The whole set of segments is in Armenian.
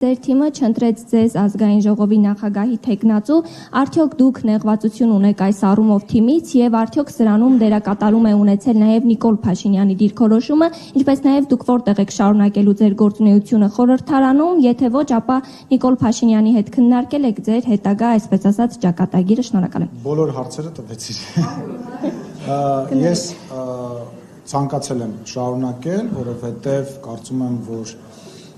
Ձեր թիմը չընտրեց ձեզ ազգային ժողովի նախագահի թեկնածու, արդյոք դուք նեղվածություն ունեք այս առումով թիմից եւ արդյոք սրանում դերակատարում է ունեցել նաեւ Նիկոլ Փաշինյանի դիրքորոշումը, ինչպես նաեւ դուք որտեղ եք շարունակելու ձեր գործունեությունը խորհրդարանում, եթե ոչ, ապա Նիկոլ Փաշինյանի հետ քննարկել եք ձեր հետագա, այսպես ասած, ճակատագիրը, շնորհակալ եմ։ Բոլոր հարցերը տվեցիր։ Ես ցանկացել եմ շարունակել, որովհետեւ կարծում եմ, որ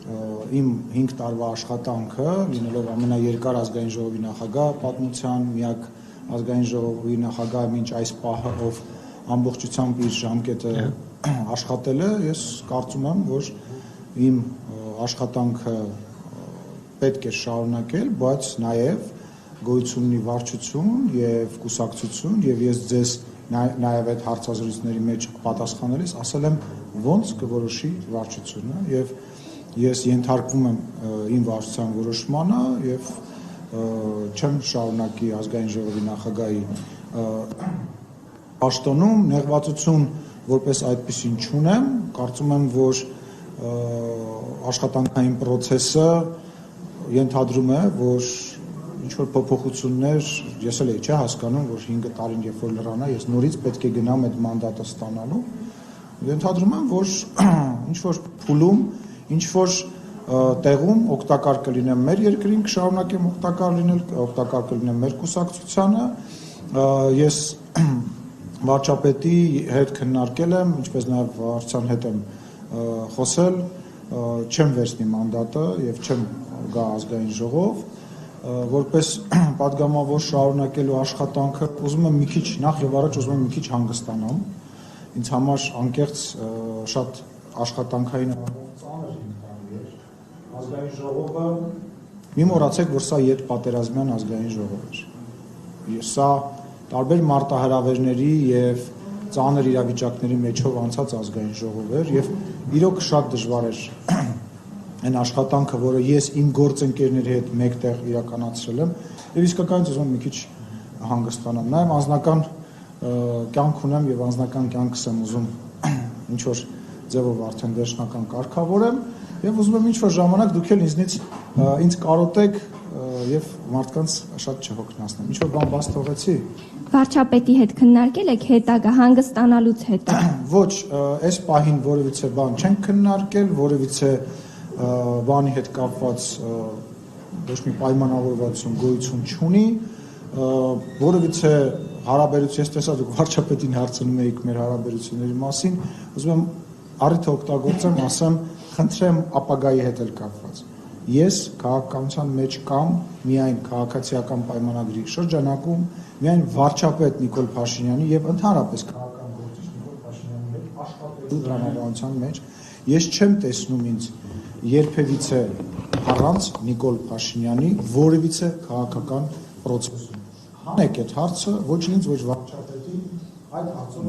իմ 5 տարվա աշխատանքը, լինելով ամենաերկար ազգային ժողովի նախագահ պատմության, միակ ազգային ժողովի նախագահը մինչ այս պահը, ով ամբողջությամբ իր ժամկետը աշխատել է, ես կարծում եմ, որ իմ աշխատանքը պետք է շարունակել, բայց նաև գոյություն ունի վարչություն եւ կուսակցություն, եւ ես ձեզ նաև այդ հարցազրույցների մեջ պատասխանելիս ասել եմ ոնց կորոշի վարչությունը եւ ես ենթարկվում եմ իմ վարչության որոշմանը եւ չեմ շարունակի ազգային ժողովի նախագահի պաշտոնում, նեղվածություն որպես այդպեսին չունեմ, կարծում եմ, որ աշխատանքային process-ը ենթադրում է, որ ինչ որ փոփոխություններ, ես էլ չի հասկանում, որ 5 տարին երբ որ լրանա, ես նորից պետք է գնամ այդ մանդատը ստանալու, ենթադրում եմ, որ ինչ որ փուլում ինչ որ տեղում օգտակար կլինեմ մեր երկրին, կշարունակեմ օգտակար լինել, օգտակար կլինեմ մեր կուսակցությանը, ես վարչապետի հետ քննարկել եմ, ինչպես նաև վարչության հետ եմ խոսել, չեմ վերցնի մանդատը եւ չեմ գա ազգային ժողով, որպես պատգամավոր շարունակելու աշխատանքը ուզում եմ մի քիչ նախ եւ առաջ ուզում եմ մի քիչ հանգստանամ, ինձ համար անկեղծ շատ աշխատանքային ազգային ժողովը մի մոռացեք, որ սա յետ պատերազմյան ազգային ժողով էր։ Սա տարբեր մարտահրավերների եւ ծանր իրավիճակների մեջով անցած ազգային ժողով էր եւ իրոք շատ դժվար էր այն աշխատանքը, որը ես իմ գործընկերների հետ մեկտեղ իրականացրել եմ եւ իսկականից ուզում եմ մի քիչ հանգստանամ։ Նաեւ անձնական կյանք ունեմ եւ անձնական կյանքս եմ ուզում ինչ որ ձևով արդեն վերջնական կարգավորեմ եւ ուզում եմ ինչ-որ ժամանակ դուք էլ ինձ կարոտեք եւ մարդկանց շատ չհոգնեցնեմ։ Ինչ-որ բան բաց թողեցի։ Վարչապետի հետ քննարկել եք հետագա հանգստանալուց հետո։ Ոչ, այս պահին որևիցե բան չենք քննարկել, որևիցե բանի հետ կապված ոչ մի պայմանավորվածություն գոյություն չունի, որևիցե հարաբերություն, ես տեսա դուք վարչապետին հարցնում եք մեր հարաբերությունների մասին, ուզում եմ առիթը օգտագործեմ, ասեմ, խնդրեմ ապագայի հետ էլ կապված։ Ես քաղաքականության մեջ կամ միայն քաղաքացիական պայմանագրի շրջանակում, միայն վարչապետ Նիկոլ Փաշինյանի եւ ընդհանրապես քաղաքական գործիչ Նիկոլ Փաշինյանի հետ աշխատելու դրամաբանության մեջ ես չեմ տեսնում ինձ երբևիցե առանց Նիկոլ Փաշինյանի որևիցե քաղաքական process-ում։ Հանեք այդ հարցը ոչ ինձ, ոչ վարչապետին, այդ հարցով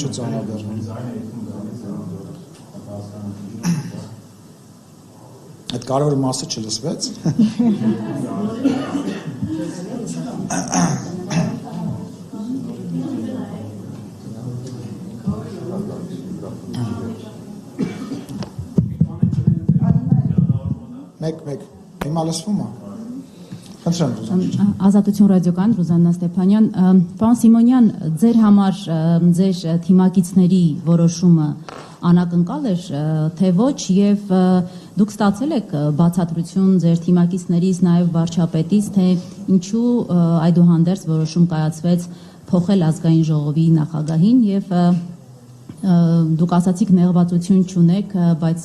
չծանրաբեռնենք։ Այդ կարևոր մասը չլսվեց։ Մեկ, հիմա լսվում է։ Ազատություն ռադիոկայան Ռուզաննա Ստեփանյան, պարոն Սիմոնյան, ձեր համար ձեր թիմակիցների որոշումը անակնկալ էր, թե ոչ, եւ դուք ստացել եք բացատրություն ձեր թիմակիցներից, նաեւ վարչապետից, թե ինչու այդուհանդերձ որոշում կայացվեց փոխել ազգային ժողովի նախագահին եւ դուք ասացիք նեղվածություն չունեք, բայց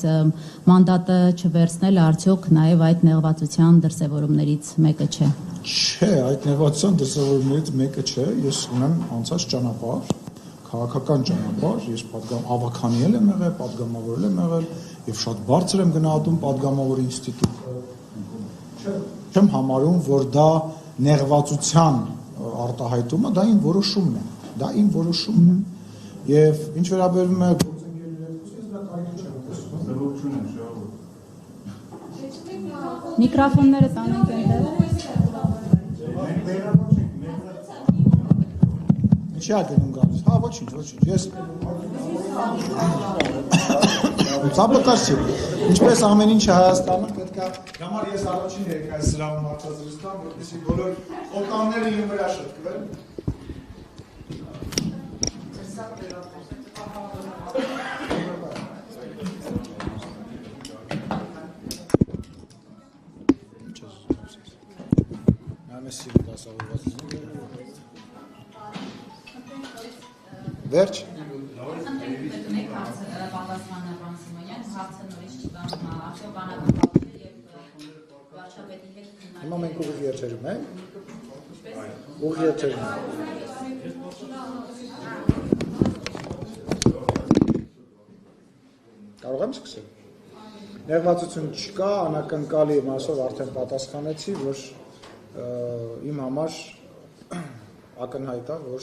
մանդատը չվերցնելը արդյոք նաեւ այդ նեղվածության դրսևորումներից մեկը չէ։ Չէ, այդ նեղվածության դրսևորումներից մեկը չէ, ես ունեմ անցած ճանապարհ, քաղաքական ճանապարհ, ես ավականի եմ եղել, պատգամավորել եմ եղել եւ շատ բարձր եմ գնահատում պատգամավորի ինստիտուտը։ Չեմ համարում, որ դա նեղվածության արտահայտումը, դա իմ որոշումն է, Եվ ինչ վերաբերում է գործընկերների հետ խոսքից, դա կարիք չեմ տեսնում։ Միկրոֆոնները տանենք այնտեղ։ Ինչի՞ է դնում գալիս։ Հա, ոչինչ, ես Ցապակասի։ Ինչպես ամեն ինչը Հայաստանում պետք է դա համար ես առաջին երկայս սրահում հարցազրույց տամ, որպեսզի բոլոր օտանները իմ վրա շտկվեն։ Վերջ։ Հիմա մենք ուղիղ եթերում ենք։ Ուղիղ եթերում։ Կարող եմ սկսել։ Նեղվածություն չկա, անակնկալի մասով արդեն պատասխանեցի, որ իմ համար ակնհայտ է, որ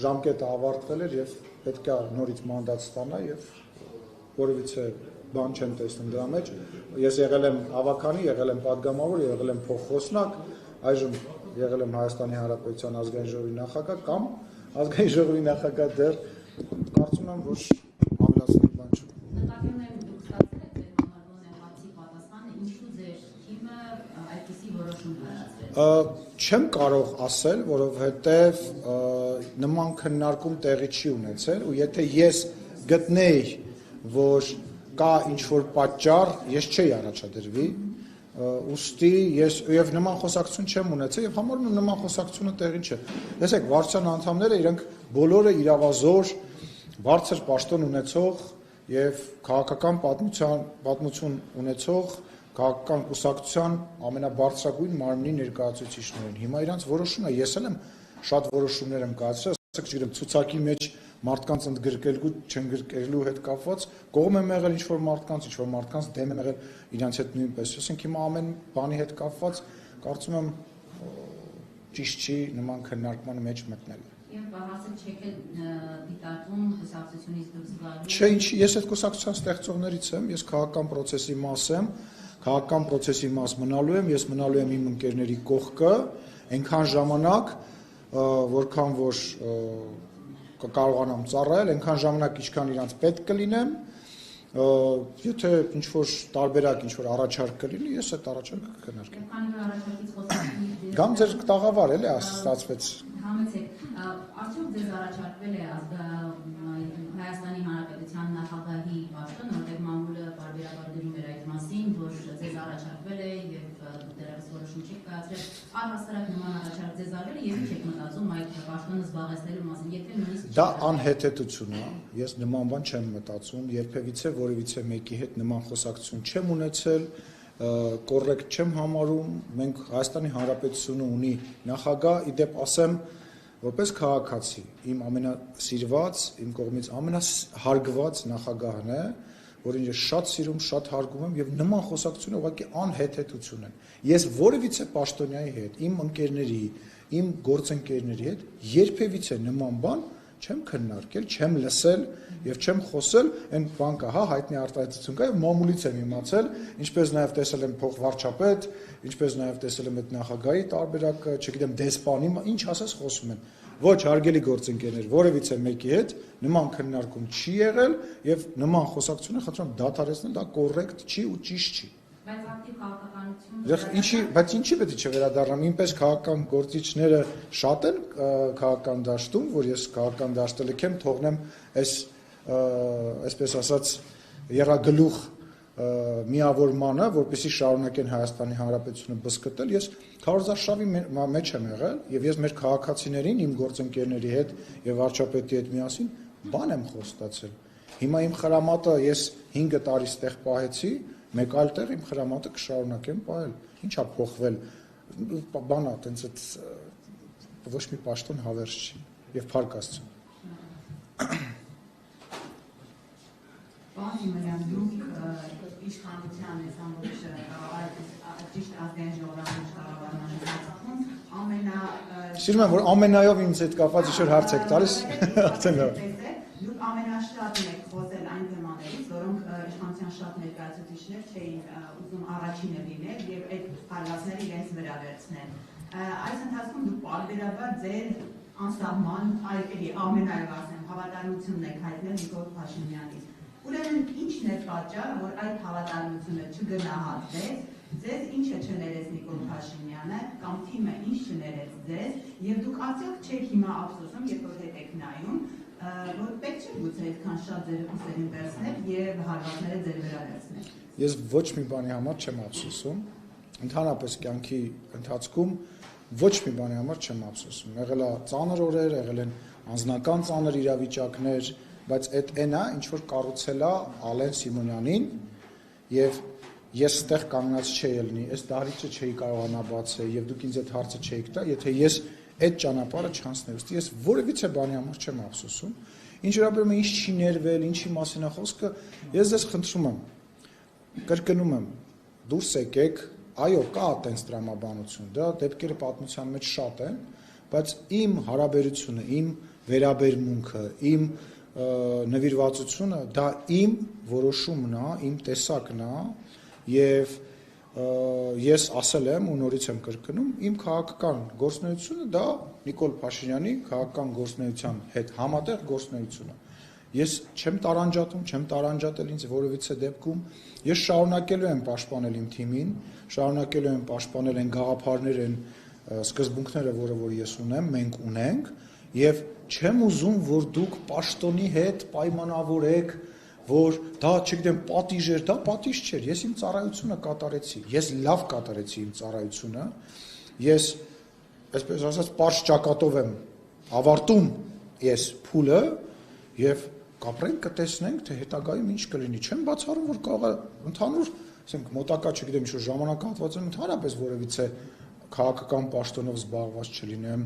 ժամկետը ավարտվել էր եւ պետք է նորից մանդատ ստանա եւ որևիցե բան չեմ տեսնում դրա մեջ։ Ես եղել եմ ավականի, եղել եմ падգամավոր, եղել եմ փոխխոսնակ, այժմ եղել եմ Հայաստանի Հանրապետության ազգային ժողովի նախագահ կամ ազգային ժողովի նախագահ դեռ կարծում եմ, որ ավելացնելու բան չկա։ Նկատիում եմ դուք ստացել եք ձեր համար նեղացի պատասխանը, ինչու ձեր թիմը այդպիսի որոշում կայացրեց։ Չեմ կարող ասել, որովհետև նման քննարկում տեղի չի ունեցել ու եթե ես գտնեի, որ կա ինչ-որ պատճառ, ես չէի առաջադրվի, ուստի ես եւ նման խոսակցություն չեմ ունեցել եւ համարում եմ նման խոսակցությունը տեղին չէ։ Տեսեք, վարչության անդամները իրենք բոլորը իրավազոր, բարձր պաշտոն ունեցող եւ քաղաքական պատմություն ունեցող քաղաքական կուսակցության ամենաբարձրագույն մարմնի ներկայացուցիչներ են։ Հիմա իրանց որոշումն է, ես էլ եմ շատ որոշումներ եմ կայացրել, ասենք չգիտեմ, ցուցակի մեջ մարդկանց ընդգրկելու, չընդգրկելու հետ կապված, կողմ եմ եղել ինչ-որ մարդկանց, ինչ-որ մարդկանց դեմ եմ եղել իրանց հետ նույնպես։ Ասենք հիմա ամեն բանի հետ կապված կարծում եմ ճիշտ չի նման քննարկման մեջ մտնել։ Եվ բարձր չեք դիտարկում կուսակցությունից դուրս գալու։ Չէ, ինչի, ես այդ կուսակցության ստեղծողներից եմ, ես քաղաքական process-ի մաս եմ, քաղաքական process-ի մաս մնալու եմ, ես մնալու եմ իմ ընկերների կողքը, այնքան ժամանակ, որքան որ կարողանամ ծառայել, այնքան ժամանակ ինչքան իրանց պետք կլինեմ, եթե ինչ-որ տարբերակ, ինչ-որ առաջարկ կլինի, ես այդ առաջարկը կքննարկեմ։ Կամ ձեր տաղավար էլի ստացվեց։ Համեցեք, արդյոք ձեզ առաջարկվել է Հայաստանի Հանրապետության նախագահի պաշտոն, որտեղ մամուլը բարբերաբար գրում էր այդ մասին, որ ձեզ առաջարկվել է եւ դեռևս որոշում չեք կայացրել, առհասարակ նման առաջարկ ձեզ արվել է եւ ինչ եք մտածում այդ պաշտոնը զբաղեցնելու մասին, եթե նույնիսկ դա անհեթեթություն է, ես նման բան չեմ մտածում, երբևիցե որևիցե մեկի հետ նման խոսակցություն չեմ ունեցել, կոռեկտ չեմ համարում, մենք Հայաստանի Հանրապետությունը ունի նախագահ, իդեպ ասեմ, որպես քաղաքացի, իմ ամենասիրված, իմ կողմից ամենահարգված նախագահն է, որին ես շատ սիրում, շատ հարգում եմ եւ նման խոսակցությունը ուղղակի անհեթեթություն են։ Ես որևիցե պաշտոնյայի հետ, իմ ընկերների, իմ գործընկերների հետ երբևիցե նման բան չեմ քննարկել, չեմ լսել եւ չեմ խոսել, այն բան կա, հա, հայտնի արտահայտություն կա եւ մամուլից եմ իմացել, ինչպես նաեւ տեսել եմ փոխվարչապետ, ինչպես նաեւ տեսել եմ այդ նախագահի տարբերակը, չգիտեմ, դեսպանի, ինչ ասես խոսում են։ Ոչ, հարգելի գործընկերներ, որևիցե մեկի հետ նման քննարկում չի եղել եւ նման խոսակցությունը խնդրում եմ դադարեցնել, դա կոռեկտ չի ու ճիշտ չի։ բայց ակտիվ քաղաքականություն Բայց ինչի պետք է չվերադառնամ, ինպես քաղաքական գործիչները շատ են քաղաքական դաշտում, որ ես քաղաքական դաշտը լքեմ, թողնեմ այսպես ասած եռագլուխ միավորմանը, որպեսզի շարունակեն Հայաստանի Հանրապետությունը բզկտել, ես քարոզարշավի մեջ եմ եղել եւ ես մեր քաղաքացիներին, իմ գործընկերների հետ եւ վարչապետի հետ միասին բան եմ խոստացել։ Հիմա իմ խրամատը ես 5 տարի ստեղ պահեցի, մեկ այլ տեղ իմ խրամատը կշարունակեմ պահել։ Ինչա փոխվել։ Բանա, տենց այդ ոչ մի պաշտոն հավերժ չի եւ փառք Աստծո։ Պարոն Իմրյան, դուք իշխանության ամբողջ ճիշտ ազգային ժողովրդի կառավարման ընթացքում Սիրում եմ, որ ամենայով ինձ հետ կապված ինչ-որ հարց եք տալիս, արդեն լավ։ Դուք ամենաշատն եք խոսել այն թեմաներից, որոնք իշխանության շատ ներկայացուցիչներ չէին ուզում առաջինը լինել եւ այդ հարվածները իրենց վրա վերցնել։ Այս ընթացքում դուք պարբերաբար ձեր անսահման այլ ամենայով ասեմ հավատարմությունն եք հայտնել Նիկոլ Փաշինյանին։ Ուրեմն ինչն է պատճառը, որ այդ հավատարմությունը չգնահատվեց, ձեզ ինչը չներեց Նիկոլ Փաշինյանը կամ թիմը ինչ չներեց ձեզ, եւ դուք արդյոք չեք հիմա ափսոսում, երբ որ հետ եք նայում, որ պետք չէ գուցե այդքան շատ ձեր ուսերին վերցնել եւ հարվածները ձեր վրա վերցնել։ Ես ոչ մի բանի համար չեմ ափսոսում, ընդհանրապես կյանքի ընթացքում ոչ մի բանի համար չեմ ափսոսում։ Եղել է ծանր օրեր, եղել են անձնական ծանր իրավիճակներ, բայց այդ այնա, ինչ որ կառուցել է Ալեն Սիմոնյանին, եւ ես այդտեղ կանգնած չէի ելնի, այս դահլիճը չէի կարողանա բացել, եւ դուք ինձ այդ հարցը չէիք տա, եթե ես այդ ճանապարհը չանցնեի։ Ոստի ես որևիցե բանի համար չեմ ափսոսում։ Ինչ վերաբերում է ինչ չի ներվել, ինչի մասին է խոսքը, ես ձեզ խնդրում եմ, կրկնում եմ, դուրս եկեք, այո, կա այդպես տրամաբանություն, դա դեպքերը պատմության մեջ շատ են, բայց իմ հարաբերությունը, իմ վերաբերմունքը, իմ նվիրվածությունը, դա իմ որոշումն է, իմ տեսակն է, եւ ես ասել եմ ու նորից եմ կրկնում, իմ քաղաքական գործունեությունը դա Նիկոլ Փաշինյանի քաղաքական գործունեության հետ համատեղ գործունեությունը։ Ես չեմ տարանջատում, չեմ տարանջատել ինձ որևիցե դեպքում, ես շարունակելու եմ պաշտպանել իմ թիմին, շարունակելու եմ պաշտպանել այն գաղափարներ, այն սկզբունքները, որ ես ունեմ, մենք ունենք, եւ չեմ ուզում, որ դուք պաշտոնի հետ պայմանավորեք, որ դա, չգիտեմ, պատիժ էր, դա պատիժ չէր, ես իմ ծառայությունը կատարեցի, ես լավ կատարեցի իմ ծառայությունը, ես, այսպես ասած, պարզ ճակատով եմ ավարտում ես փուլը եւ կապրենք, կտեսնենք, թե հետագայում ինչ կլինի, չեմ բացառում, որ կարող է ընդհանուր, ասենք, մոտակա, չգիտեմ, ինչ-որ ժամանակահատվածում ընդհանրապես որևիցե քաղաքական պաշտոնով զբաղված չլինեմ,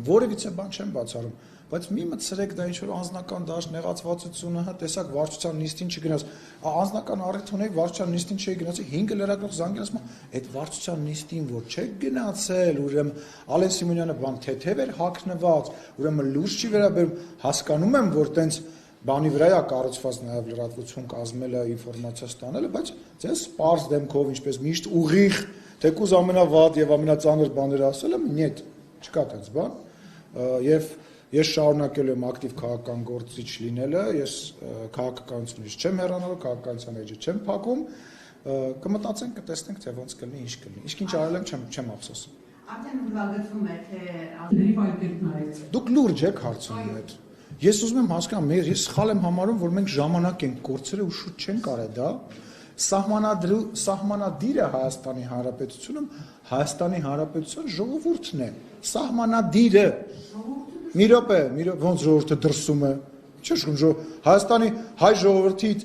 որևիցե բան չեմ բացառում, բայց մի մտցրեք դա ինչ-որ անձնական դաշտ նեղացվածությունը, տեսակ վարչության նիստին չգնաց, անձնական առիթ ունեք, վարչության նիստին չի գնացի, 5 լրագրող զանգել ասում, այդ վարչության նիստին որ չեք գնացել, ուրեմն Ալեն Սիմոնյանը բան թեթև էր հագնված, ուրեմն լուրջ չի վերաբերում, հասկանում եմ, որ տենց բանի վրա է կառուցված նաև լրատվություն կազմելը, ինֆորմացիա ստանելը, բայց ձեզ պարզ դեմքով, ինչպես միշտ ուղիղ, թեկուզ ամենավատ եւ ամենածանր բաները ասել եմ, նյետ, չկա տենց բան, եւ ես շարունակելու եմ ակտիվ քաղաքական գործիչ լինելը, ես քաղաքականությունից չեմ հեռանալու, քաղաքականության էջը չեմ փակում, կմտածենք, կտեսնենք, թե ոնց կլինի, ինչ կլինի։ Իսկ ինչ արել եմ, չեմ ափսոսում։ Արդեն ուրվագծում է, թե Դուք լուրջ եք հարցնում այդ։ Ես ուզում եմ հասկանամ, ես սխալ եմ համարում, որ մենք ժամանակ ենք կորցրել ու շուտ չենք արել դա։ Սահմանադիրը Հայաստանի Հանրապետությունում Հայաստանի Հանրապետության ժողովուրդն է։ Սահմանադիրը։ Մի րոպե, ոնց ժողովուրդը դրսում է։ Հայաստանի հայ ժողովրդից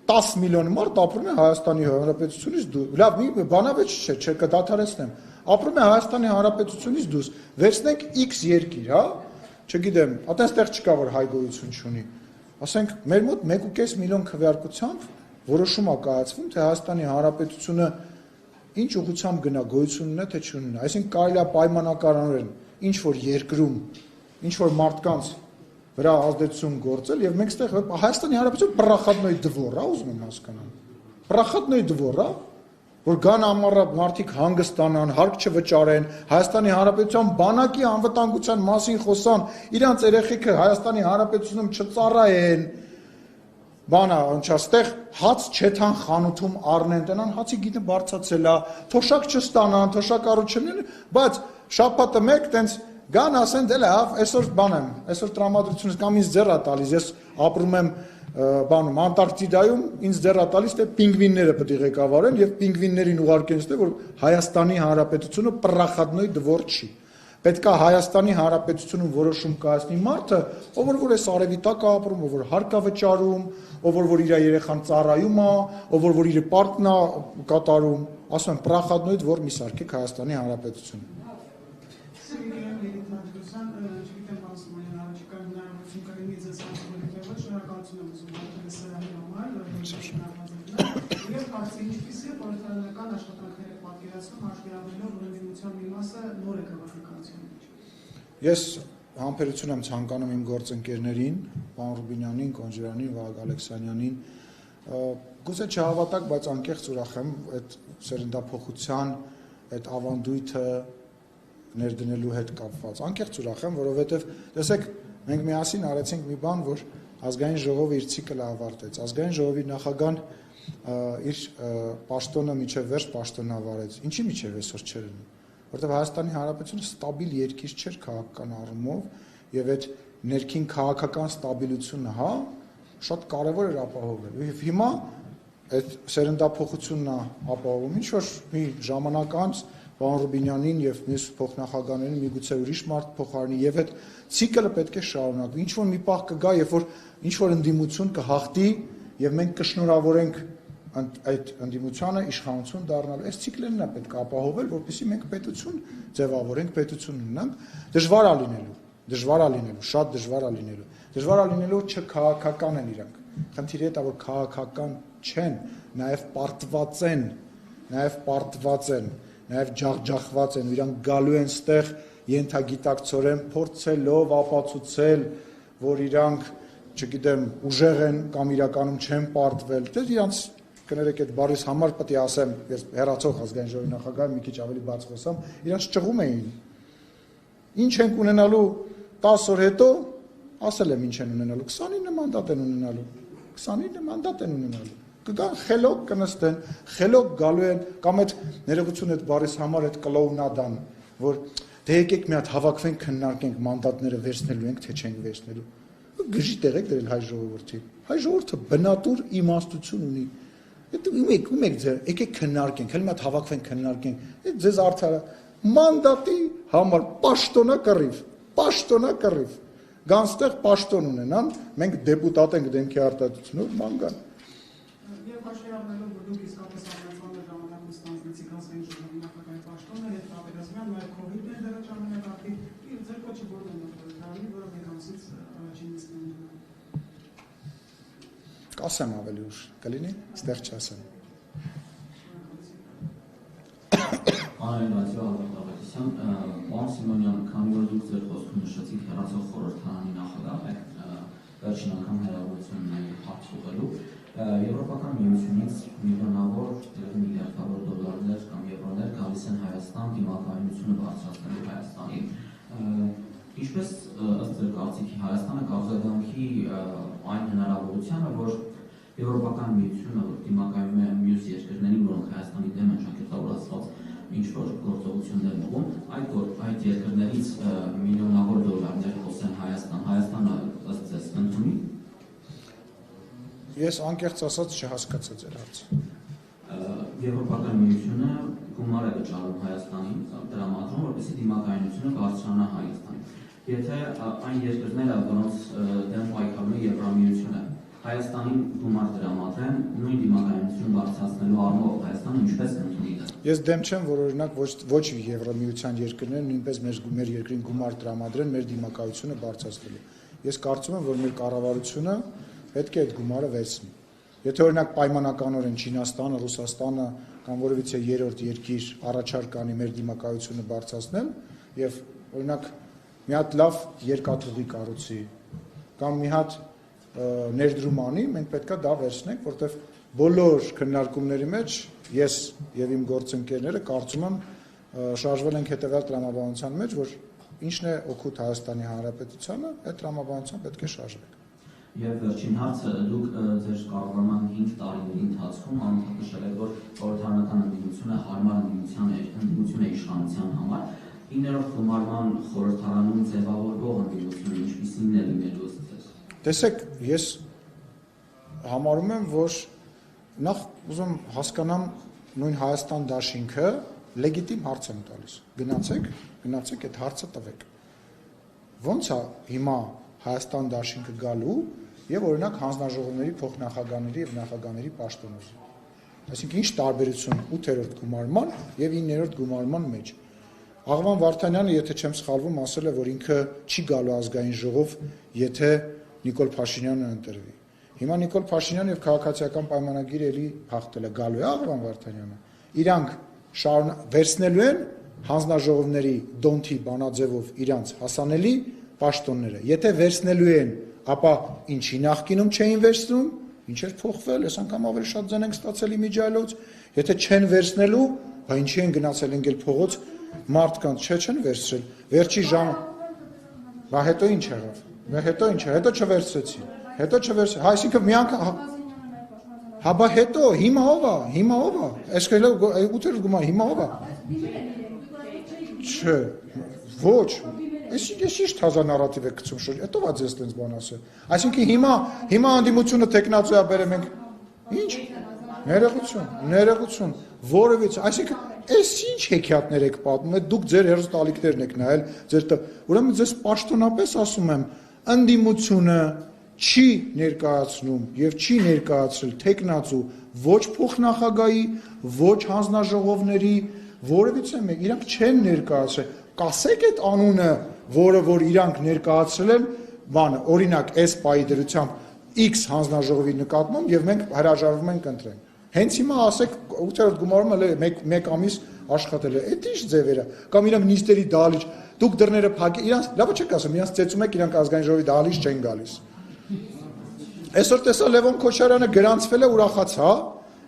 10 միլիոն մարդ ապրում է Հայաստանի Հանրապետությունից դուրս։ Լավ, մի բանավեճ չէ, կդադարեցնեմ։ Ապրում է Հայաստանի Հանրապետությունից դուրս։ Վերցնենք X երկիր, հա։ Չգիտեմ, այդտեղ չկա որ հայ գոյություն չունի։ Ասենք մեր մոտ 1.5 միլիոն քվեարկությամբ որոշում է կայացվում, թե Հայաստանի Հանրապետությունը ինչ ուղղությամբ գնա, գոյություն ունի թե չունի։ Այսինքն կարելի է պայմանականորեն ինչ որ երկրում, ինչ որ մարդկանց վրա ազդեցություն գործել եւ մենք այդտեղ Հայաստանի Հանրապետությունը պրախատնոյ դվոր, հա, ուզում եմ հասկանալ։ Պրախատնոյ դվոր, հա, որ գան ամառը մարդիկ հանգստանան, հարկ չվճարեն, Հայաստանի Հանրապետության բանակի անվտանգության մասին խոսան, իրանց երեխեքը Հայաստանի Հանրապետությունում չծառայեն, բանա, անչաստեղ հաց չեթան խանութում առնեն, տնան հացի գինը բարձացել է, թոշակ չստանան, թոշակառու չլինեն, բայց շաբաթը մեկ տենց գան ասեն դե լավ, այսօր բան եմ, այսօր տրամադրությունից կամ ինձ ձեռ է տալիս, ես ապրում եմ բանում Անտարկտիդայում, ինձ ձեռ է տալիս թե պինգվինները պետք է ղեկավարեն եւ պինգվիններին ուղարկեն ստե որ Հայաստանի Հանրապետությունը պրախատնոյ դվոր չի։ Պետք է Հայաստանի Հանրապետությունում որոշում կայացնի մարդը, ով որ այս արևի տակ է ապրում, ով որ հարկ է վճարում, ով որ իր երեխան ծառայում է, ով որ իր պարտքն է կատարում, ասում եմ պրախատնոյ դվոր մի սարքեք Հայաստանի Հանրապետությունը։ Ինչպիսի պոլիտիկական աշխատանքներ եք պատկերացնում հաշվիրաբերելով ուրեմնության մի մասը նոր է քաղաքականության մեջ։ Ես համբերություն եմ ցանկանում իմ գործընկերներին, պարոն Ռուբինյանին, Կոնջերանին, Վահագ Ալեքսանյանին, գուցե չհավատակ, բայց անկեղծ ուրախ եմ այդ սերնդափոխության, այդ ավանդույթը ներդնելու հետ կապված։ Անկեղծ ուրախ եմ, որովհետև տեսեք, մենք միասին արեցինք մի բան, որ ազգային ժողովը իր ցիկլը ավարտեց, ազգային ժողովի նախագահան իր պաշտոնը միջև վերջ պաշտոնավարեց, ինչի միջև այսօր չէր լինի, որտեղ Հայաստանի Հանրապետությունը ստաբիլ երկիր չէր քաղաքական առումով եւ այդ ներքին քաղաքական ստաբիլությունը, հա, շատ կարեւոր էր ապահովել։ Եվ հիմա այդ սերնդափոխությունն է ապահովում, ինչ որ մի ժամանակ անց Պարոն Ռուբինյանին եւ մյուս փոխնախագահներին միգուցե ուրիշ մարդ փոխարինի եւ այդ ցիկլը պետք է շարունակվի։ Ինչ որ մի պահ կգա, երբ որ ինչ որ ընդդիմություն կհաղթի եւ մենք կշնորհավորենք այդ ընդդիմությանը իշխանություն դառնալ, այս ցիկլերն է պետք է ապահովել, որպեսզի մենք պետություն ձևավորենք, պետություն ունենանք, դժվար է լինելու, շատ դժվար է լինելու։ Դժվար է լինելու չքաղաքական են իրանք։ Խնդիրը դա որ քաղաքական չեն, նաեւ պարտված են, նաեւ ջախջախված են, իրանք գալու են ստեղ ենթագիտակցորեն փորձելով ապացուցել, որ իրանք, չգիտեմ, ուժեղ են կամ իրականում չեն պարտվել։ Դե իրանք կներեք այդ բառից համար պետք է ասեմ, ես հեռացող ազգային ժողովի նախագահ մի քիչ ավելի բաց խոսամ, իրանք ճղում էին։ Ինչ ենք ունենալու 10 օր հետո, ասել եմ ինչ են ունենալու, 29 մանդատ են ունենալու, 29 մանդատ են ունենալու։ Կգան խելոք կնստեն, խելոք գալու են, կամ այդ ներողություն այդ բառից համար այդ կլոունադան, որ դե եկեք մի հատ հավաքվենք, քննարկենք մանդատները վերցնելու ենք, թե չենք վերցնելու։ Գժի տեղ եք դրել հայ ժողովրդի։ Հայ ժողովուրդը բնատուր իմաստություն ունի։ Ում եք ձեր, եկեք քննարկենք, հենց մի հատ հավաքվենք, քննարկենք։ Այդ ձեզ արդարը մանդատի համար պաշտոնա կռիվ։ Գանստեղ պաշտոն ունենան, մենք դեպուտատ ենք դեմքի արտադրությունով, ման գան։ Եվ հաշվի առնելով, որ դուք իսկապես ամենամեծ ժամանակում ստանձնեցիք ազգային ժողովի նախագահի պաշտոնը, հետ պատերազմյան, նաև COVID-ն էր դրա ժամանակակի, ձեր կոչը որն է նորմալի, որը մեկ ամսից առաջին նիստն է։ Կասեմ ավելի ուշ, կլինի, ստեղ չասեմ։ Այո, Ալբերտոսյան, պարոն Սիմոնյան, քանի որ դուք ձեր խոսքում նշեցիք հեռացող խորհրդարանի նախագահ եք, վերջին անգամ հեռավորությունն է հարց ուղղելու, Եվրոպական միությունից միլիոնավոր միլիարդավոր դոլարներ կամ եվրոներ գալիս են Հայաստան դիմակայունությունը բարձրացնելու Հայաստանին։ Ինչպես ըստ ձեր կարծիքի Հայաստանը կարձագանքի այն հնարավորությանը, որ Եվրոպական միությունը դիմակայում է մյուս երկրներին, որոնք Հայաստանի դեմ են ճակերտավորված ինչ-որ գործողություններ ուղղում, այդ երկրներից միլիոնավոր դոլարներ խոսեն Հայաստանը ըստ ձեզ ընդունի։ Ես անկեղծ ասած չհասկացա ձեր հարցը։ Եվրոպական միությունը գումար է վճարում Հայաստանին, տրամադրում, որպեսզի դիմակայունությունը բարձրանա Հայաստանին։ Եթե այն երկրները, որոնց դեմ պայքարում է Եվրամիությունը, Հայաստանին գումար տրամադրեն, նույն դիմակայունությունը բարձրացնելու առումով Հայաստանը ինչպես կընդունի դա։ Ես դեմ չեմ, որ օրինակ ոչ Եվրամիության երկրները նույնպես մեր երկրին գումար տրամադրեն մեր դիմակայությունը բարձրացնելու։ Ես կարծում եմ, որ մեր կառավարությունը պետք է այդ գումարը վերցնի։ Եթե օրինակ պայմանականորեն Չինաստանը, Ռուսաստանը կամ որևիցե երրորդ երկիր առաջարկ անի մեր դիմակայությունը բարձրացնել եւ օրինակ մի հատ լավ երկաթուղի կառուցի կամ մի հատ ներդրում անի, մենք պետք է դա վերցնենք, որտեղ բոլոր քննարկումների մեջ ես եւ իմ գործընկերները կարծում եմ շարժվել ենք հետեւյալ տրամաբանության մեջ, որ ինչն է օգուտ Հայաստանի Հանրապետությանը, այդ տրամաբանությամբ պետք է շարժվենք։ Եվ վերջին հարցը, դուք ձեր կառավարման 5 տարիների ընթացքում անընդհատ նշել եք, որ խորհրդարանական ընդդիմությունը հարմար ընդդիմություն է իշխանության համար։ 9-րդ գումարման խորհրդարանում ձևավորվող ընդդիմությունը ինչպիսին է լինելու ըստ ձեզ։ Տեսեք, ես համարում եմ, որ նախ ուզում հասկանամ նույն Հայաստան դաշինքը լեգիտիմ հարց եմ տալիս։ Գնացեք այդ հարցը տվեք։ Ոնց է հիմա Հայաստան դաշինքը գալու եւ օրինակ հանձնաժողովների փոխնախագահների եւ նախագահների պաշտոնով։ Այսինքն ինչ տարբերություն 8-րդ գումարման եւ 9-րդ գումարման մեջ։ Աղվան Վարդանյանը, եթե չեմ սխալվում, ասել է, որ ինքը չի գալու ազգային ժողով, եթե Նիկոլ Փաշինյանը ընտրվի։ Հիմա Նիկոլ Փաշինյանը եւ քաղաքացիական պայմանագիրը էլի հաղթել է, գալու է Աղվան Վարդանյանը։ Իրանք վերցնելու են հանձնաժողովների դոնթի բանաձևով իրանց հասանելի պաշտոնները։ Եթե վերցնելու են, ապա ինչի նախկինում չէին վերցնում, ինչ էր փոխվել, այս անգամ ավելի շատ ձեն ենք ստացել իմիջիայլոց։ Եթե չեն վերցնելու, բա ինչի են գնացել ընկել փողոց, մարդկանց չեն վերցրել։ Վերջի ժամը, բա հետո ինչ եղավ։ Հետո չվերցրեցին։ Հետո չվերս, այսինքն մի անգամ հա բա հետո հիմա ով է, այս քելը 8-րդ գումա հիմա ով է։ Չէ, ոչ։ Ես ճիշտ հազար նարատիվ է գցում շուտ, հետո ա ձեզ տենց բան ասել։ Այսինքն հիմա անդիմությունը տեխնացու է բերել մենք։ Ինչ։ Ներողություն, որևիցե, այսինքն այս ինչ հեքիաթներ եք պատմում, դուք ձեր հերոստալիքներն եք նայել, ուրեմն ձեզ պաշտոնապես ասում եմ, անդիմությունը չի ներկայացնում եւ չի ներկայացրել տեխնացու ոչ փոխնախագահի, ոչ հանձնաժողովների, որևիցե մեկ, իրանք չեն ներկայացրել։ Կասեք այդ անունը, որը որ իրանք ներկայացրել են, բանը, օրինակ, այս պայի դրությամբ X հանձնաժողովի նկատմամբ եւ մենք հրաժարվում ենք ընտրենք։ Հենց հիմա ասեք 8-րդ գումարում էլ մեկ ամիս աշխատել է։ Այդ ինչ ձևեր է։ Կամ իրանք նիստերի դահլիճ, դուք դռները փակեք, իրանք լավը չեք ասում, իրանք ծեծում եք, իրանք ազգային ժողովի դահլիճ չեն գալիս։ Այսօր տեսա Լևոն Քոչարյանը գրանցվել է, ուրախացա,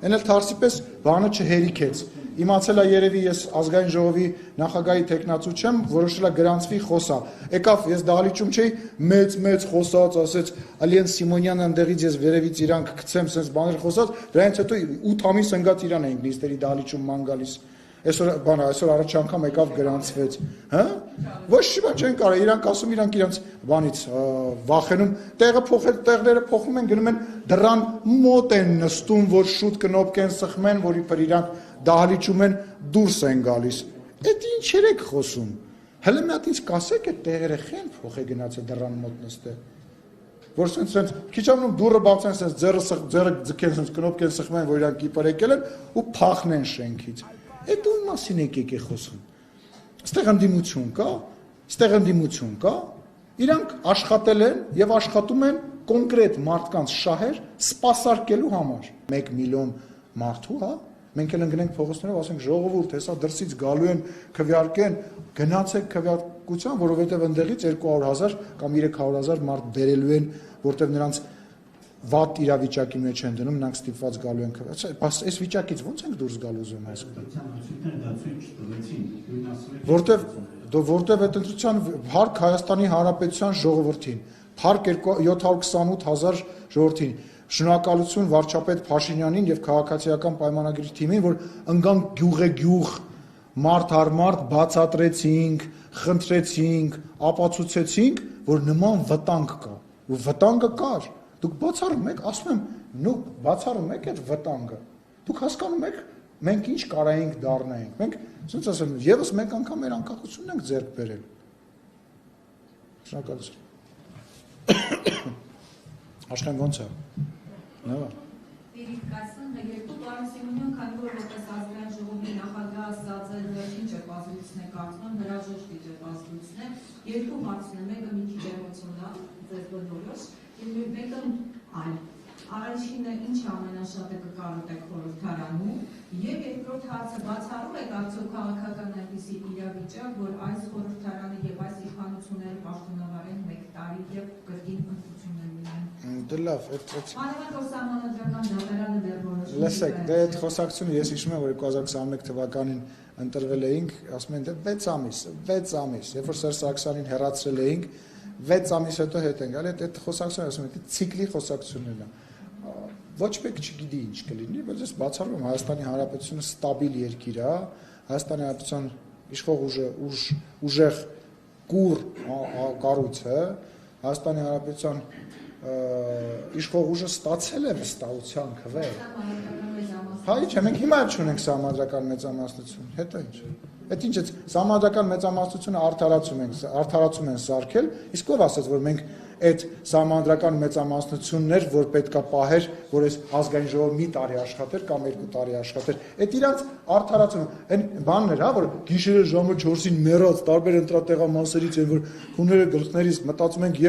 այն էլ Թարսի պես բանը չհերիքեց։ Իմացել է երևի ես ազգային ժողովի նախագահի տեխնացու չեմ, որոշել է գրանցվի խոսա։ Եկավ ես դահլիճում չէի, մեծ խոսած, ասեց Ալիեն Սիմոնյանը ընդեղից ես վերևից իրանք գցեմ, sense բաներ խոսած, դրանից հետո 8 ամիս ընկած իրան էինք նիստերի դահլիճում ման գալիս։ Այսօր առաջ անգամ եկավ գրանցվեց, հա? Ոչ մի բան չեն կարող, իրանք ասում, իրանք բանից վախենում, տեղները փոխում են, գնում են դռան մոտ են նստում, որ շուտ կնոպկեն սխմեն, որ իբր իրանք դահլիճում են դուրս են գալիս։ Այդ ինչեր եք խոսում։ Հələ մի հատ ինձ կասեք այդ տեղերը խեն փոխե գնացել դռան մոտ նստել։ Որ sense քիչ ամնում դուրը բացեն sense ձեռը ձգեն sense կնոպկեն սխմեն, որ իրանք իբր եկել են ու փախնեն շենքից։ Այդ ում մասին եք խոսում։ Ստեղ ընդդիմություն կա, իրանք աշխատել են եւ աշխատում են կոնկրետ մարդկանց շահեր սպասարկելու համար։ 1 միլիոն մարդու, հա, մենք էլ ընկնենք փողոցներով, ասենք ժողովուրդ, հեսա դրսից գալու են քվեարկեն, գնացեք քվեարկության, որովհետեւ ընդեղից 200,000 կամ 300,000 մարդ բերելու են, որտեւ նրանց վատ իրավիճակի մեջ են դնում, նրանք ստիպված գալու են քվեարկել։ Բայց այս վիճակից ո՞նց ենք դուրս գալու ուզում ասել։ Որտեվ այդ ընտրության հարկ Հայաստանի Հանրապետության ժողովրդին, հարկ 728,000 ժողովրդին, շնորհակալություն վարչապետ Փաշինյանին եւ քաղաքացիական պայմանագրի թիմին, որ ընկան գյուղ, մարդ առ մարդ բացատրեցինք, խնդրեցինք, ապացուցեցինք, որ նման վտանգ կա, ու վտանգը կար։ Դուք բացառում եք, ասում եմ, բացառում եք այդ վտանգը։ Դուք հասկանում եք, մենք ինչ կարայինք դառնայինք։ Մենք, ասենց ասեմ, եւս մեկ անգամ մեր անկախությունն ենք ձեռք բերել։ Շնորհակալություն։ Աշխեն ո՞նց է։ Նավա։ Վերիկասն երկու պարոն Սիմոնյան, քանի որ որպես ազգային ժողովի նախագահ ասած է վերջին ճեպազրույցն է կարծում, հրաժեշտ ճեպազրույցն է, երկու հարցն է, մեկը մի քիչ էմոցիոնալ, ձեր բոլորս, եւ մեկը այլ։ Առաջինը ինչ ամենաշատը կկարոտեք խորհրդարանում, եւ երկրորդ հարցը բացառում եք արդյոք քաղաքական այնպիսի իրավիճակ, որ այս խորհրդարանը եւ այս իշխանությունները պաշտոնավարեն 1 տարի եւ կրկին ընտրություններ ունեն։ Դե լավ, Մանավանդ որ սահմանադրական դատարանը դեռ որոշում։ Լսեք, դե այդ խոսակցությունը ես հիշում եմ, որ 2021 թվականին ընտրվել էինք, ասում են դե 6 ամիս, երբ որ Սերժ Սարգսյանին հեռացրել էինք, 6 ամիս հետո հետ են գալի, այդ խոսակցությունը ասում են, ցիկլի խոսակցությունն է։ Ոչ մեկ չգիտի ինչ կլինի, բայց ես բացառում եմ Հայաստանի Հանրապետությունը ստաբիլ երկիր է, Հայաստանի Հանրապետության իշխող ուժեղ կուր կառույց է, Հայաստանի Հանրապետության իշխող ուժը ստացել է վստահության քվե։ Հա ինչ է, մենք հիմա չունենք սահմանադրական մեծամասնություն, հետո ինչ։ Այդ ինչ է, սահմանադրական մեծամասնությունը արդարացում են սարքել, իսկ ով ասաց, որ մենք այդ սահմանադրական մեծամասնություններ, որ պետքա պահեր, որ այս ազգային ժողովը մի տարի աշխատեր կամ 2 տարի աշխատեր, այդ իրանց արդարացումը, այն բաններ, հա, որ գիշերը ժամը 4-ին մեռած տարբեր ընտրատեղամասերից են, որ քունները գլխներից մտածում ենք,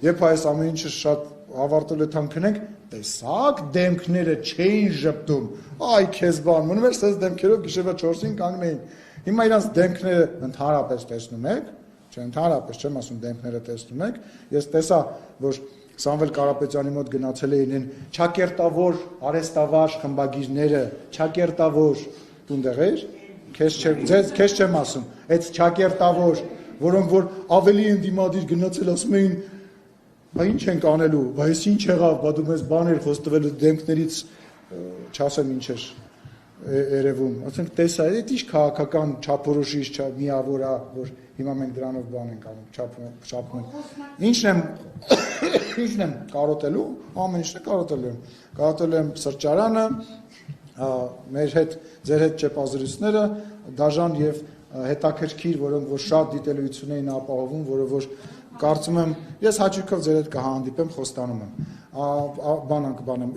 երբ այս ամեն ինչը շատ ավարտել է թանքնենք, տեսակ դեմքները չէին ժպտում, այ քեզ բան, մնում էր սենց դեմքերով գիշերվա 4-ին կանգնեին։ Հիմա իրանց դեմքները ընդհանրապես տեսնում եք, չէ, ընդհանրապես չեմ ասում դեմքները տեսնում եք, ես տեսա, որ Սամվել Կարապետյանի մոտ գնացել էին այն ճակերտավոր արեստավար խմբագիրները, ճակերտավոր տունդեղ էր, քեզ չեմ ասում, այդ ճակերտավոր, որոնք որ ավելի ընդդիմադիր գնացել ասում էին Բա ինչ ենք անելու, բայց ինչ եղավ, բա դու մեզ բաներ խոստվելու դեմքներից չասեմ ինչ էր երևում, ասենք տեսա, այդ ինչ քաղաքական չափորոշիչ, միավոր է, որ հիմա մենք դրանով բան ենք անում, չափում ենք։ Ինչն եմ կարոտելու, ամեն ինչն է կարոտելու եմ սրճարանը, մեր հետ, ձեր հետ ճեպազրույցները, դաժան եւ հետաքրքիր, որոնք որ շատ դիտելիություն էին ապահովում, որը որ կարծում եմ, ես հաճույքով ձեր հետ կհանդիպեմ, խոստանում եմ,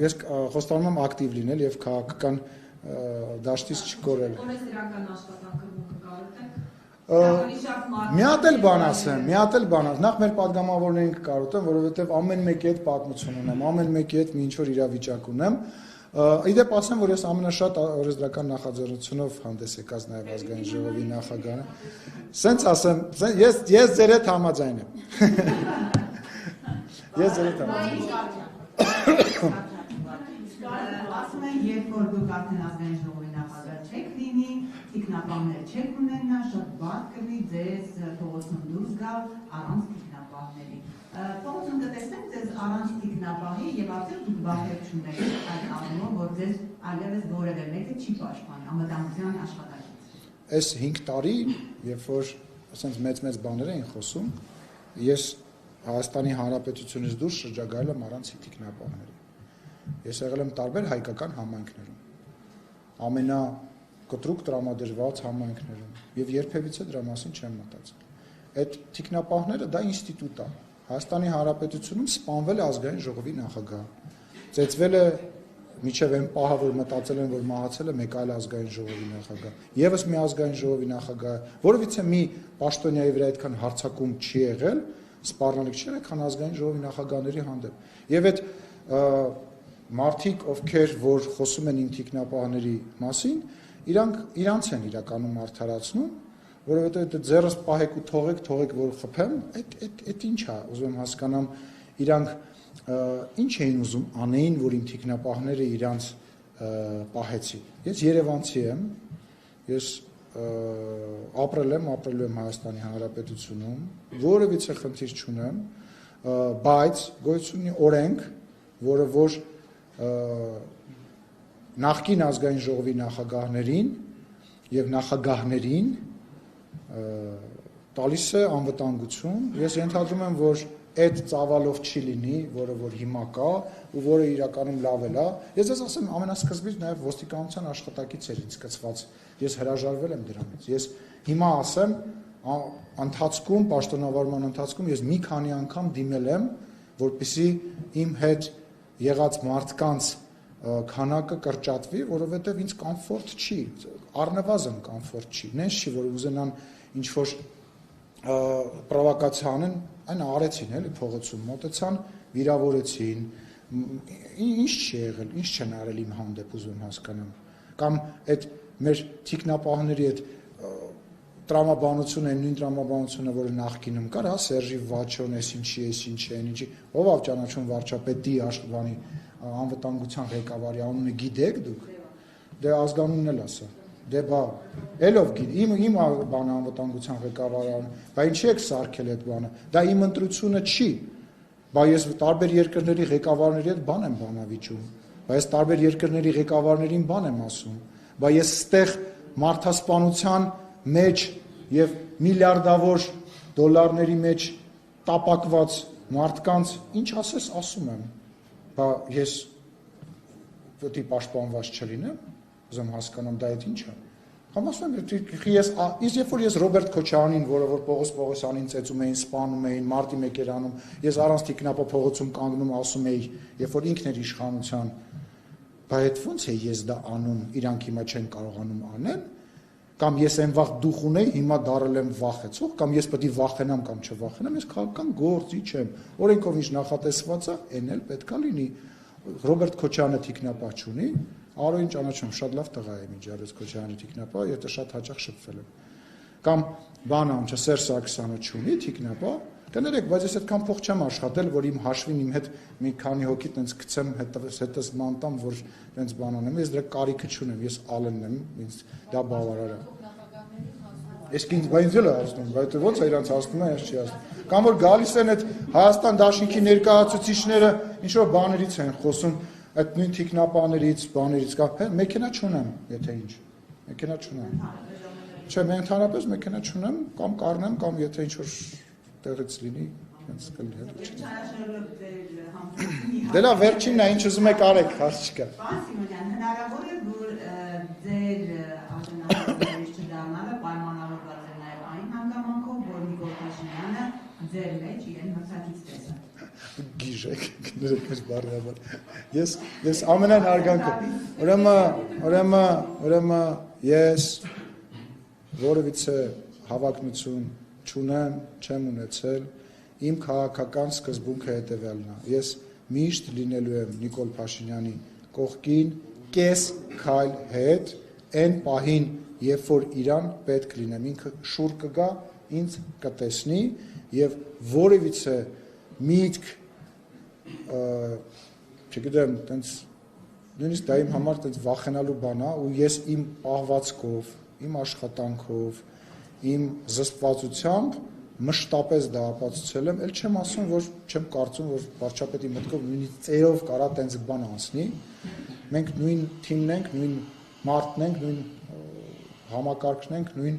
ես խոստանում եմ ակտիվ լինել եւ քաղաքական դաշտից չկորել։ Որպես դրական աշխատանքը կկարոտեք։ Մի հատ էլ բան ասեմ, նախ մեր падգամավորներին կկարոտեմ, որովհետեւ ամեն մեկի հետ պատմություն ունեմ, ամեն մեկի հետ մի ինչ-որ իրավիճակ ունեմ։ Իդեպ ասեմ, որ ես ամենաշատ օրենսդրական նախաձեռնությունով հանդես եկած նաև ազգային ժողովի նախագահը։ Սենց ասեմ, ես ձեր հետ համաձայն եմ։ Ես ձեր հետ համաձայն եմ։ Ասում են, երբ որ դուք արդեն ազգային ժողովի նախագահ չեք լինի, թիկնապահներ չեք ունենա, շատ բարդ կլինի ձեզ փողոցում դուրս գալ առանց թիկնապահների։ Փողոցում կտեսնենք ձեզ առանց թիկնապահի եւ արդեն դուք վախեր չունեք այդ առումով, որ ձեզ այլևս որևէ մեկը չի պաշտպանի անվտանգության աշխատանքից։ Այս 5 տարի, երբ որ ասենց մեծ բաներ էին խոսում, ես Հայաստանի Հանրապետությունից դուրս շրջագայել եմ առանց թիկնապահների։ Ես եղել եմ տարբեր հայկական համայնքներում, ամենակտրուկ տրամադրված համայնքներում եւ երբևիցե դրա մասին չեմ մտածել։ Այդ թիկնապահները դա ինստիտուտ է։ Հայաստանի Հանրապետությունում սպանվել է ազգային ժողովի նախագահ։ Ծեծվել է միջև այն պահը, որ մտածել են, որ մահացել է մեկ այլ ազգային ժողովի նախագահ։ Եվս մի ազգային ժողովի նախագահ, որովհետեւ մի պաշտոնյայի վրա այդքան հարձակում չի եղել, սպառնալիք չի եղել, քան ազգային ժողովի նախագահների հանդեպ։ Եվ այդ մարդիկ, ովքեր որ խոսում են ինտիկնապահների մասին, իրանց են իրականում արդարացնում, որովհետեւ դա ձեռս պահեք ու թողեք, որ խփեմ, այդ ինչ է, ուզում եմ հասկանամ, իրանք ինչ էին ուզում անեին, որ ինտիկնապահները իրանց պահեցի։ Ես երևանցի եմ, ես ապրել եմ Հայաստանի Հանրապետությունում, որևիցե խնդիր չունեմ, բայց գոյություն ունի օրենք, որը որ նախկին ազգային ժողովի նախագահներին եւ նախագահներին տալիս է անվտանգություն։ Ես ենթադրում եմ, որ այդ ծավալով չի լինի, որը որ հիմա կա ու որը իրականում լավ է։ Ես ձեզ ասեմ, ամենասկզբից նաեւ ոստիկանության աշխատակից էր ինձ կցված։ Ես հրաժարվել եմ դրանից։ Ես հիմա ասեմ, ընթացքում, պաշտոնավարման ընթացքում ես մի քանի անգամ դիմել եմ, որպեսզի իմ հետ եղած մարդկանց քանակը կրճատվի, որովհետև ինձ կոմֆորտ չի, առնվազն կոմֆորտ չի։ Նենց չի, որ ուզենան ինչ-որ պրովոկացիա անեն, այն արեցին, էլի փողոցում մոտեցան, վիրավորեցին, ինչ չի եղել, ինչ չեն արել իմ հանդեպ, ուզում հասկանամ։ Կամ այդ մեր թիկնապահների այդ տրամաբանությունը, նույն տրամաբանությունը, որը նախկինում կար, հա, Սերժի Վաչոն, էս ինչի, ով ավ ճանաչում վարչապետի աշխարհի անվտանգության ղեկավարի անունը գիտեք դուք։ Դե ազգանունն էլ ասա։ Դե բա, ելով գիտի, իմ բանը անվտանգության ղեկավարը, բա ինչի եք սարքել այդ բանը։ Դա իմ ընտրությունը չի։ Բա ես տարբեր երկրների ղեկավարների հետ բան եմ բանավիճում։ Բա ես տարբեր երկրների ղեկավարներին բան եմ ասում։ Բա ես ստեղ մարդասպանության մեջ եւ միլիարդավոր դոլարների մեջ տապակված մարդկանց ինչ ասես ասում եմ։ Բա ես պետք է պաշտպանված չլինեմ, ուզում հասկանամ դա այդ ինչ է։ Կամ ասում եմ, երբ որ ես Ռոբերտ Քոչարյանին, որը որ Պողոս Պողոսյանին ծեծում էին, սպանում էին, մարտի 1 էր անում, ես առանց թիկնապա փողոցում կանգնում ասում էի, երբ որ ինքն էր իշխանության, բա այդ ո՞նց է ես դա անում, իրանք հիմա չեն կարողանում անել, կամ ես այն վաղ դուխ ունեի, հիմա դարել եմ վախեցող, կամ ես պետք է վախենամ կամ չվախենամ, ես քաղաքական գործի չեմ։ Օրենքով ինչ նախատեսված է, այն էլ պետքա լինի։ Ռոբերտ Քոչարյանը թիկնապահ չունի, Արոյին ճանաչում, շատ լավ տղա է Միջարես Քոչարյանի թիկնապահ, եթե շատ հաճախ շփվել եմ։ Կամ բանը, ոնց է Սերժ Սարգսյանը չունի թիկնապահ, կներեք, բայց ես այդքան փող չեմ աշխատել, որ իմ հաշվին իմ հետ մի քանի հոգի տենց գցեմ, հետս մանտամ, որ տենց բան անեմ, ես դրա կարիքը չունեմ, ես ալենն եմ, ինձ դա բավարար է։ Ես ինձ ինձ էլ ասում, բայց ո՞նց է իրանց ասում է, ես չի ասում։ Կամ որ գալիս են այդ Հայաստան դաշինքի ներկայացուցիչները ինչ որ բաներից են խոսում, այդ նույն թիկնապաներից, բաներից, կամ մեքենա չունեմ, եթե ինչ։ Մեքենա չունեմ։ Չէ, მე ընդհանրապես մեքենա չունեմ, կամ կառնեմ, կամ եթե ինչ որ տեղից լինի, հենց կլինի։ Դե լավ, վերջինն է, ինչ ուզում եք արեք, հարց չկա։ Պարոն Սիմոնյան, հնարավոր է, որ ձեր արտոնագրությունների չդառնալը պայմանավորված է նաև այն հանգամանքով, որ Նիկոլ Փաշինյանը ձեր մեջ իրեն մրցակից տեսա։ Գիժեք, գներեք բարյաբար։ Ես ամենայն հարգանքով։ Ուրեմն ես որևիցե հավակնություն չունեմ, չեմ ունեցել, իմ քաղաքական սկզբունքը հետևյալն է։ Ես միշտ լինելու եմ Նիկոլ Փաշինյանի կողքին, կես քայլ հետ, այն պահին, երբ որ իրան պետք լինեմ, ինքը շուռ կգա, ինձ կտեսնի եւ որևիցե միտք, չգիտեմ, տենց նույնիսկ դա իմ համար տենց վախենալու բան է, ու ես իմ պահվածքով, իմ աշխատանքով, իմ զսպվածությամբ մշտապես դա ապացուցել եմ, ել չեմ ասում, որ չեմ կարծում, որ վարչապետի մտքով նույնիսկ ծերով կարա տենց բան անցնի։ Մենք նույն թիմն ենք, նույն մարդն ենք, նույն համակարգն ենք, նույն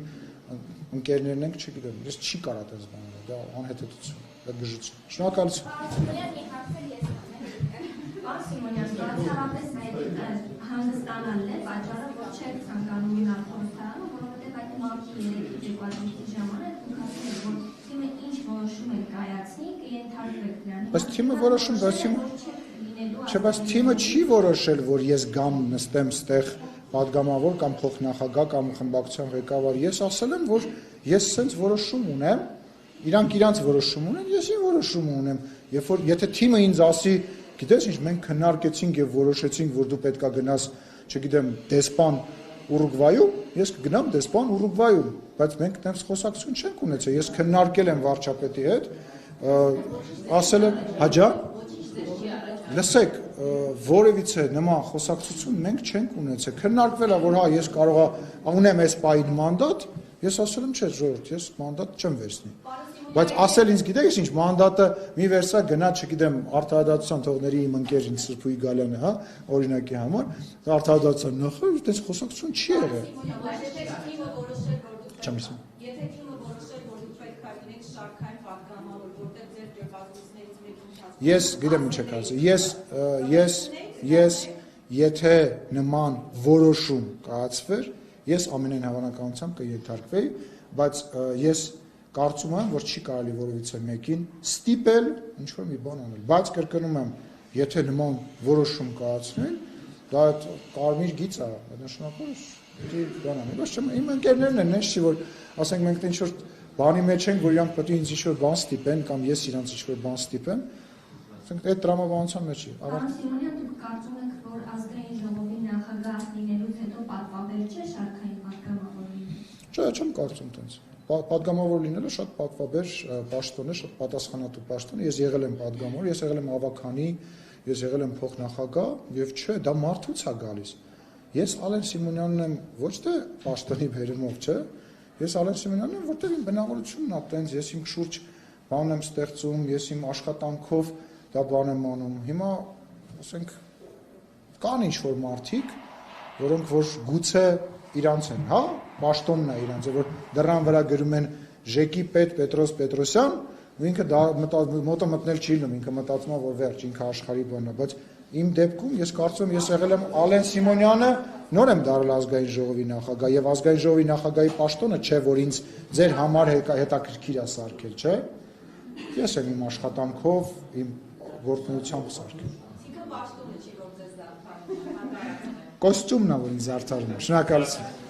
ընկերներն ենք, չգիտեմ, ես չի կարա տենց բան անել, դա անհետեթություն, դա գժություն։ Շնորհակալություն։ Պարոն Սիմոնյան, բացառապես այդ հանգստանալն է պատճառը, որ չեք ցանկանում մնալ խորհրդարանում, որովհետև այդ մարտի 3-ի դեպի ժամանակ դուք ասում եք, որ թիմը ինչ որոշում է կայացնի, կենթարկվեք դրան։ Բայց թիմը որոշում, բայց թիմը չի որոշել, որ ես գամ նստեմ ստեղ պատգամավոր կամ փոխնախագահ կամ խմբակցության ղեկավար։ Ես ասել եմ, որ ես սենց որոշում ունեմ, իրանք իրանց որոշում ունեն, ես իմ որոշումը ունեմ։ Երբ որ եթե թիմը ինձ ասի, գիտես ինչ, մենք քննարկեցինք եւ որոշեցինք, որ դու պետքա գնաս, չգիտեմ, դեսպան Ուրուգվայում, ես կգնամ դեսպան Ուրուգվայում, բայց մենք տենց խոսակցություն չենք ունեցել։ Ես քննարկել եմ վարչապետի հետ, ասել եմ, հաջա, լսեք, որևիցե նման խոսակցություն մենք չենք ունեցել։ Քննարկվել է, որ հա ես կարողա ունեմ այս պահին մանդատ, ես ասել եմ, չէ, ժողովուրդ, ես մանդատ չեմ վերցնի։ Բայց ասել ինձ գիտեք ինչ, մանդատը մի վերսա գնա, չգիտեմ, արտահայտության թողների իմ ընկեր ինձ Սրբուի Գալյանը, հա, օրինակի համար, արտահայտության նախը, այդպես խոսակցություն չի եղել։ Եթե թիմը որոշել, որ դուք պետք է լինեք շարքային պատգամավոր, որտեղ ձեր դեպազուցներից մեկին Ես գիտեմ ինչ եք ասում։ Ես եթե նման որոշում կայացվեր, ես ամենայն հավանականությամբ կենթարկվեի, բայց ես կարծում եմ, որ չի կարելի որևիցե մեկին ստիպել ինչ որ մի բան անել, բայց կրկնում եմ, եթե նման որոշում կայացնեն, դա այդ կարմիր գիծ է, նշանակում է բան անել, բայց չեմ, իմ ընկերներն են, ինչ չի որ ասենք մենք ինչ որ բանի մեջ ենք, որ իրանք պետք է ինձ ինչ որ բան ստիպեն կամ ես իրանց ինչ որ բան ստիպեմ, ասենք այդ տրամաբանության մեջ է։ Պարոն Սիմոնյան, դուք կարծում եք, որ ազգային ժողովի նախագահ լինելուց հետո պատվաբեր չէ շարքային պատգամավոր լինել։ Չէ, չեմ կարծում տենց։ Պատգամավոր լինելը շատ պատվաբեր պաշտոն է, շատ պատասխանատու պաշտոն է։ Ես եղել եմ պատգամավոր, ես եղել եմ ավագանի, ես եղել եմ փոխնախագահ եւ չէ, դա մարդուց է գալիս։ Ես Ալեն Սիմոնյանն եմ ոչ թե պաշտոնի բերումով, չէ։ Ես Ալեն Սիմոնյանն եմ, որտեղ իմ բնավորությունն է տենց, ես իմ շուրջ բան եմ ստեղծում, ես իմ աշխատանքով դա բան եմ անում։ Հիմա ասենք կան ինչ որ մարդիկ, որոնք որ գուցե իրանց են, հա, պաշտոնն է իրանց, որ դռան վրա գրում են Ժեկի պետ Պետրոս Պետրոսյան, ու ինքը դա մոտը մտնել չի լինում, ինքը մտածում է, որ վերջ, ինքը աշխարհի բանն է, բայց իմ դեպքում ես կարծում եմ, ես եղել եմ Ալեն Սիմոնյանը, նոր եմ դարձել ազգային ժողովի նախագահ, եւ ազգային ժողովի նախագահի պաշտոնը չէ, որ ինձ ձեր համար հետաքրքիր է սարքել, չէ։ Ես եմ իմ աշխատանքով, իմ գործունեությամբ սարքել։ Այսինքն պաշտոնը չի, որ ձեզ զարդարում է, Կոստյումն է, որ ինձ զարդարում է։ Շնորհակալություն։